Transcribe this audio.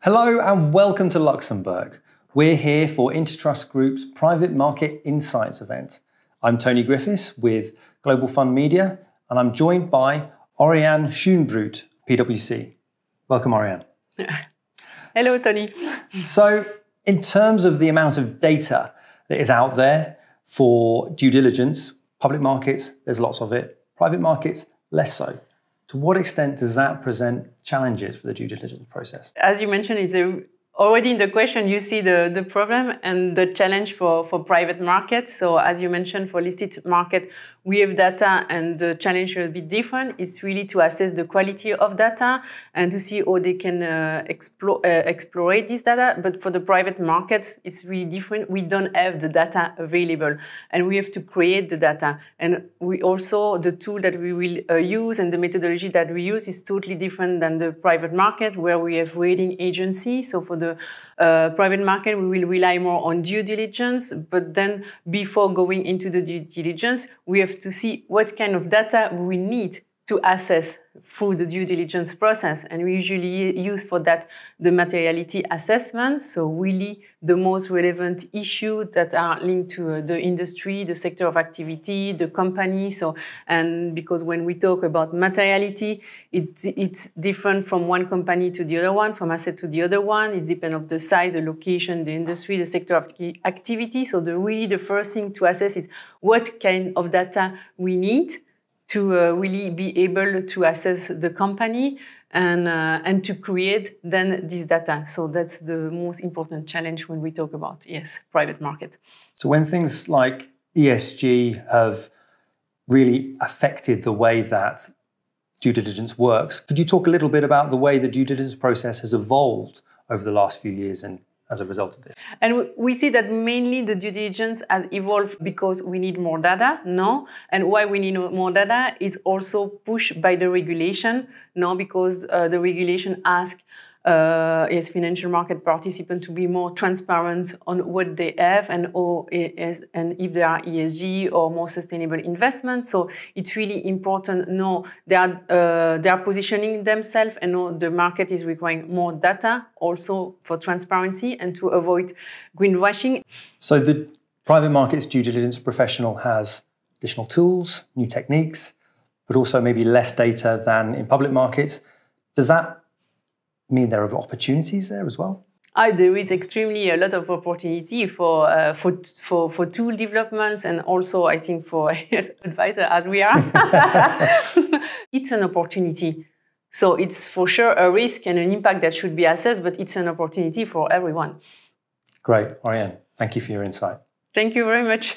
Hello and welcome to Luxembourg. We're here for Intertrust Group's Private Market Insights event. I'm Tony Griffiths with Global Fund Media, and I'm joined by Oriane Schoonbroodt, PwC. Welcome, Oriane. Hello, Tony. So, in terms of the amount of data that is out there for due diligence, public markets, there's lots of it. Private markets, less so. To what extent does that present challenges for the due diligence process? As you mentioned, already in the question, you see the problem and the challenge for private markets. So as you mentioned, for listed market, we have data and the challenge will be different. It's really to assess the quality of data and to see how they can exploit this data. But for the private markets, it's really different. We don't have the data available and we have to create the data. And we also, the tool that we will use and the methodology that we use is totally different than the private market where we have rating agencies. So for the private market, we will rely more on due diligence. But then before going into the due diligence, we have to see what kind of data we need to assess through the due diligence process. And we usually use for that the materiality assessment. So really the most relevant issues that are linked to the industry, the sector of activity, the company. So, and because when we talk about materiality, it's different from one company to the other one, from asset to the other one. It depends on the size, the location, the industry, the sector of activity. So really the first thing to assess is what kind of data we need to really be able to assess the company and to create then this data. So that's the most important challenge when we talk about, yes, private market. So when things like ESG have really affected the way that due diligence works, could you talk a little bit about the way the due diligence process has evolved over the last few years and as a result of this? And we see that mainly the due diligence has evolved because we need more data, no? And why we need more data is also pushed by the regulation, no? Because the regulation asks financial market participants to be more transparent on what they have and if there are ESG or more sustainable investments. So it's really important. No, they are positioning themselves, and no, the market is requiring more data also for transparency and to avoid greenwashing. So the private markets due diligence professional has additional tools, new techniques, but also maybe less data than in public markets. Does that mean there are opportunities there as well? There is extremely a lot of opportunity for tool developments and also I think for advisor as we are. It's an opportunity. So it's for sure a risk and an impact that should be assessed, but it's an opportunity for everyone. Great, Oriane. Thank you for your insight. Thank you very much.